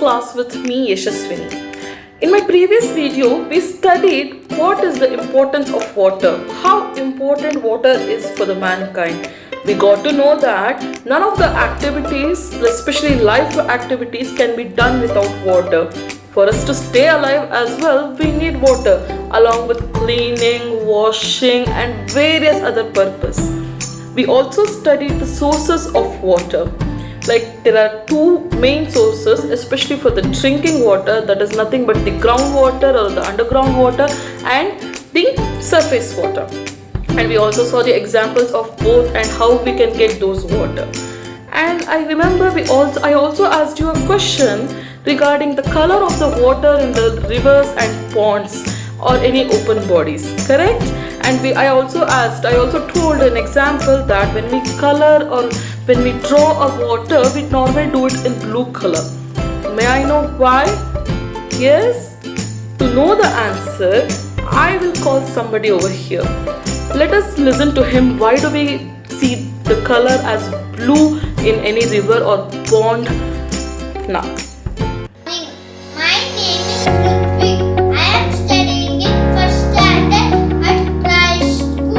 class with me, Yashaswini. In my previous video, we studied what is the importance of water, how important water is for the mankind. We got to know that none of the activities, especially life activities, can be done without water. For us to stay alive as well, we need water along with cleaning, washing and various other purposes. We also studied the sources of water. Like there are two main sources, especially for the drinking water, that is nothing but the groundwater or the underground water and the surface water. And we also saw the examples of both and how we can get those water. And I remember I also asked you a question regarding the color of the water in the rivers and ponds or any open bodies, correct? And I also told an example that when we color or when we draw a water, we normally do it in blue color. May I know why? Yes? To know the answer, I will call somebody over here. Let us listen to him. Why do we see the color as blue in any river or pond? Now. My name is Ludwig. I am studying in first standard at Christ School.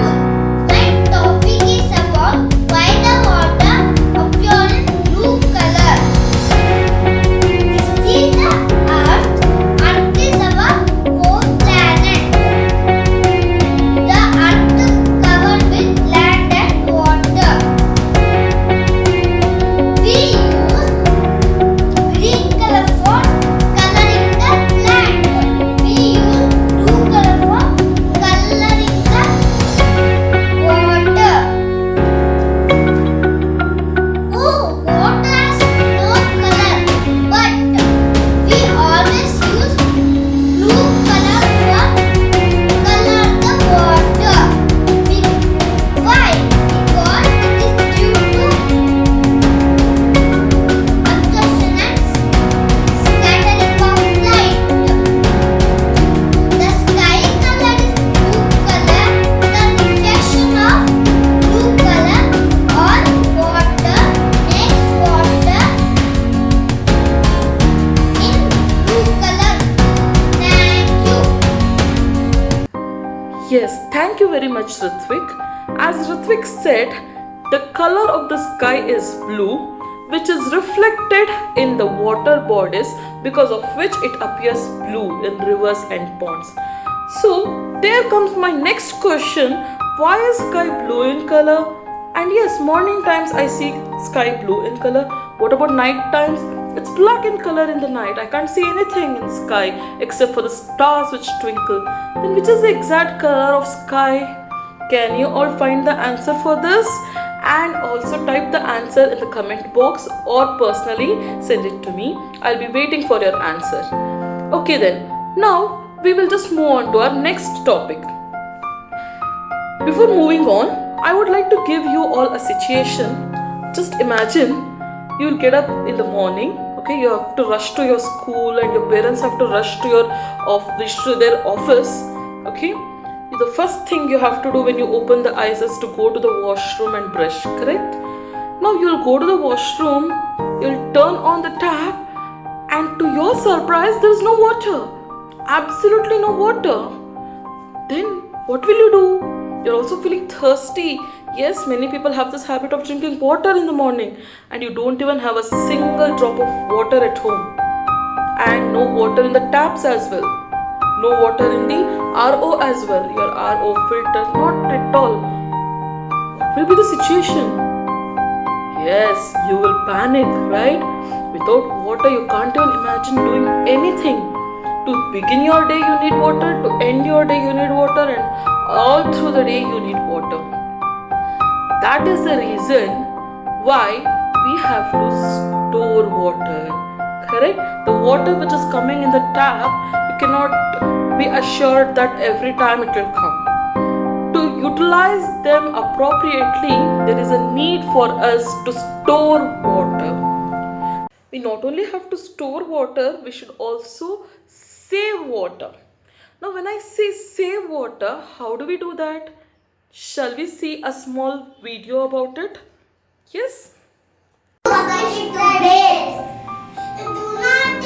My topic is about why the water appears in blue color. This is the Earth. Earth is our home planet. The Earth is covered with land and water. We use green color for coloring the land. We use blue color for coloring the water. Oh, water has no color, but we always use blue color for color the water. Why? Because it is due to absorption and scattering of light. The sky color is blue color. The reflection of blue color on water makes water in blue color. Thank you. Yes, thank you very much, Ritvik. As Ritvik said, the color of the sky is blue, which is reflected in the water bodies, because of which it appears blue in rivers and ponds. So, there comes my next question. Why is sky blue in color? And yes, morning times I see sky blue in color. What about night times? It's black in color in the night. I can't see anything in sky except for the stars which twinkle. Then which is the exact color of sky? Can you all find the answer for this? And also type the answer in the comment box or personally send it to me. I'll be waiting for your answer. Okay then, now we will just move on to our next topic. Before moving on, I would like to give you all a situation. Just imagine you'll get up in the morning, okay, you have to rush to your school and your parents have to rush to their office, okay. The first thing you have to do when you open the eyes is to go to the washroom and brush, correct? Now you'll go to the washroom, you'll turn on the tap and to your surprise there is no water. Absolutely no water. Then what will you do? You're also feeling thirsty. Yes, many people have this habit of drinking water in the morning and you don't even have a single drop of water at home. And no water in the taps as well. No water in the RO as well. Your RO filter, not at all. What will be the situation? Yes, you will panic, right? Without water, you can't even imagine doing anything. To begin your day, you need water. To end your day, you need water. And all through the day, you need water. That is the reason why we have to store water. Correct? The water which is coming in the tap, you cannot be assured that every time it will come. To utilize them appropriately, there is a need for us to store water. We not only have to store water, we should also save water. Now when I say save water, how do we do that? Shall we see a small video about it? Yes? Do not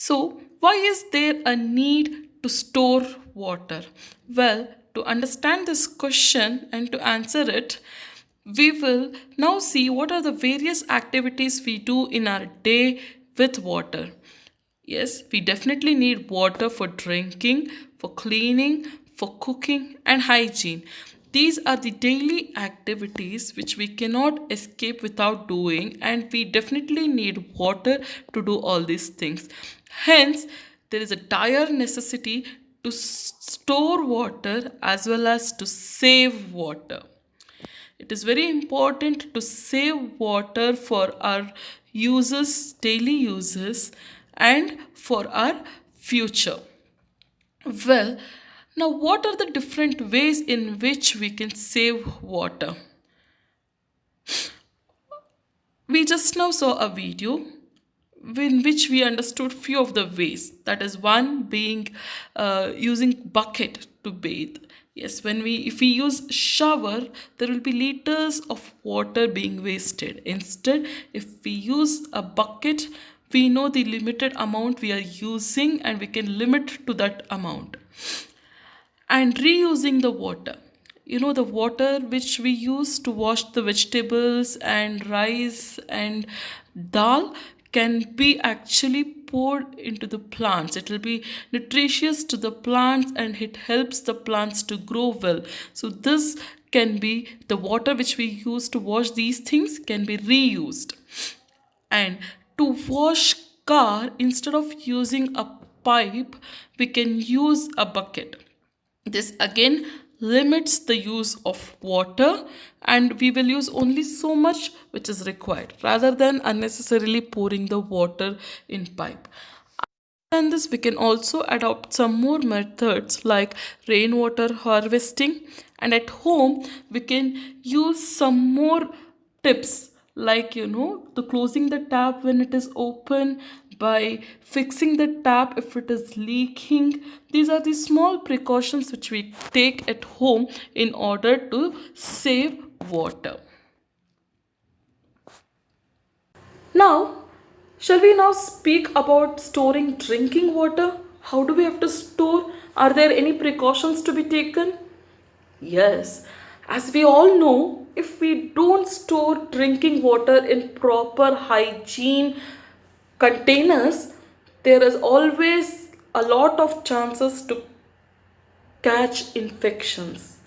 So, why is there a need to store water? Well, to understand this question and to answer it, we will now see what are the various activities we do in our day with water. Yes, we definitely need water for drinking, for cleaning, for cooking, and hygiene. These are the daily activities which we cannot escape without doing, and we definitely need water to do all these things. Hence, there is a dire necessity to store water as well as to save water. It is very important to save water for our uses, daily uses, and for our future. Well, now what are the different ways in which we can save water? We just now saw a video in which we understood few of the ways. That is one being using bucket to bathe. Yes, if we use shower, there will be liters of water being wasted. Instead, if we use a bucket, we know the limited amount we are using and we can limit to that amount. And reusing the water, the water which we use to wash the vegetables and rice and dal can be actually poured into the plants. It will be nutritious to the plants and it helps the plants to grow well. So this can be the water which we use to wash these things can be reused. And to wash car, instead of using a pipe, we can use a bucket. This again limits the use of water, and we will use only so much which is required rather than unnecessarily pouring the water in pipe. And this, we can also adopt some more methods like rainwater harvesting, and at home we can use some more tips like the closing the tap when it is open, by fixing the tap if it is leaking. These are the small precautions which we take at home in order to save water. Now, shall we now speak about storing drinking water? How do we have to store? Are there any precautions to be taken? Yes, as we all know, if we don't store drinking water in proper hygiene containers, there is always a lot of chances to catch infections.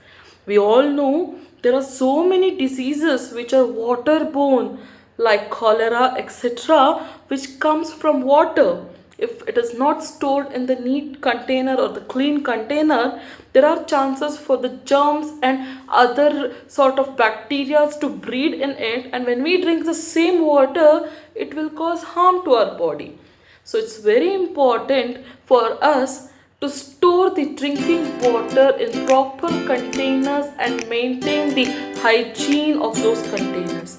We all know there are so many diseases which are waterborne like cholera, etc., which comes from water. If it is not stored in the neat container or the clean container, there are chances for the germs and other sort of bacteria to breed in it, and when we drink the same water, it will cause harm to our body. So it's very important for us to store the drinking water in proper containers and maintain the hygiene of those containers.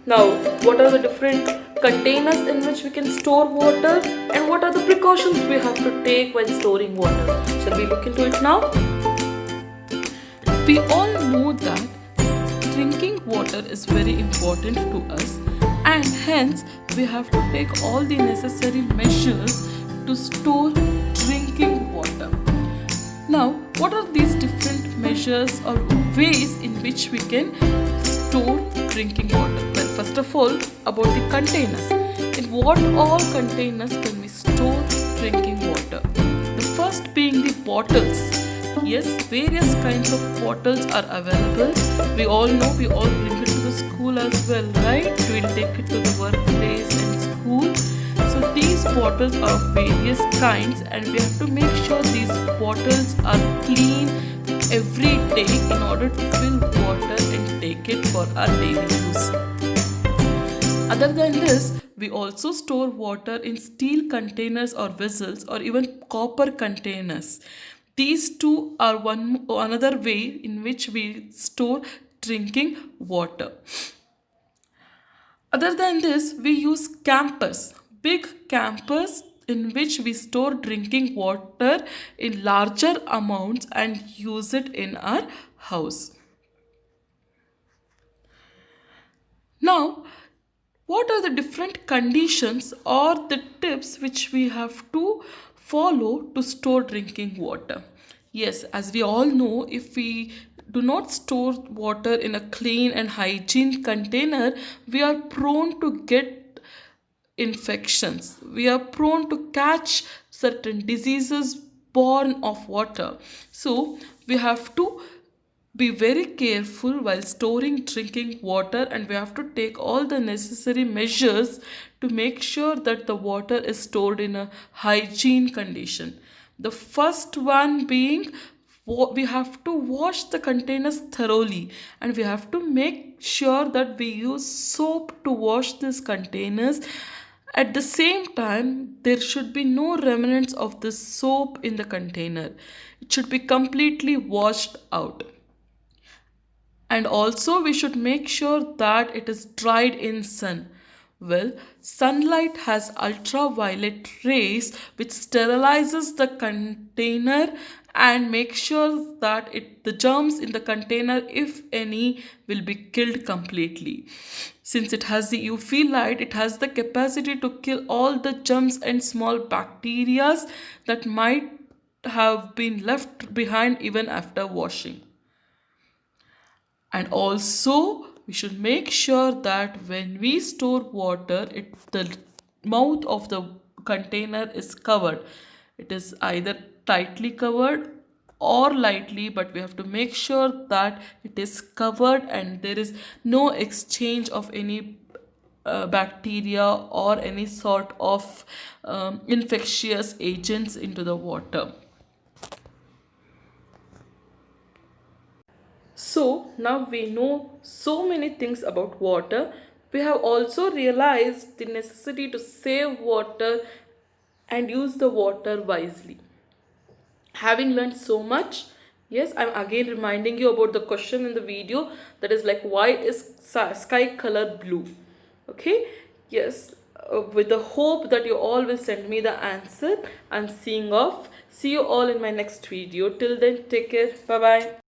Now, what are the different containers in which we can store water, and what are the precautions we have to take when storing water? Shall we look into it now? We all know that drinking water is very important to us, and hence we have to take all the necessary measures to store drinking water. Now, what are these different measures or ways in which we can store drinking water? Well, first of all, about the containers. In what all containers can we store drinking water? The first being the bottles. Yes, various kinds of bottles are available. We all know, we all bring it to the school as well, right? We will take it to the workplace and school. So these bottles are of various kinds, and we have to make sure these bottles are clean every day in order to fill water and take it for our daily use. Other than this, we also store water in steel containers or vessels, or even copper containers. These two are another way in which we store drinking water. Other than this, we use campers, big campers in which we store drinking water in larger amounts and use it in our house. Now, what are the different conditions or the tips which we have to follow to store drinking water? Yes, as we all know, if we do not store water in a clean and hygiene container, we are prone to get infections. We are prone to catch certain diseases born of water. So we have to be very careful while storing drinking water, and we have to take all the necessary measures to make sure that the water is stored in a hygiene condition. The first one being, we have to wash the containers thoroughly, and we have to make sure that we use soap to wash these containers. At the same time, there should be no remnants of the soap in the container. It should be completely washed out. And also we should make sure that it is dried in sun. Well, sunlight has ultraviolet rays which sterilizes the container and make sure that the germs in the container, if any, will be killed completely. Since it has the UV light, it has the capacity to kill all the germs and small bacteria that might have been left behind even after washing. And also we should make sure that when we store water, the mouth of the container is covered. It is either tightly covered or lightly, but we have to make sure that it is covered and there is no exchange of any bacteria or any sort of infectious agents into the water. So now we know so many things about water. We have also realized the necessity to save water and use the water wisely. Having learned so much, yes, I'm again reminding you about the question in the video, that is like, why is sky color blue? Okay, yes, with the hope that you all will send me the answer. I'm seeing off. See you all in my next video. Till then, take care. Bye bye.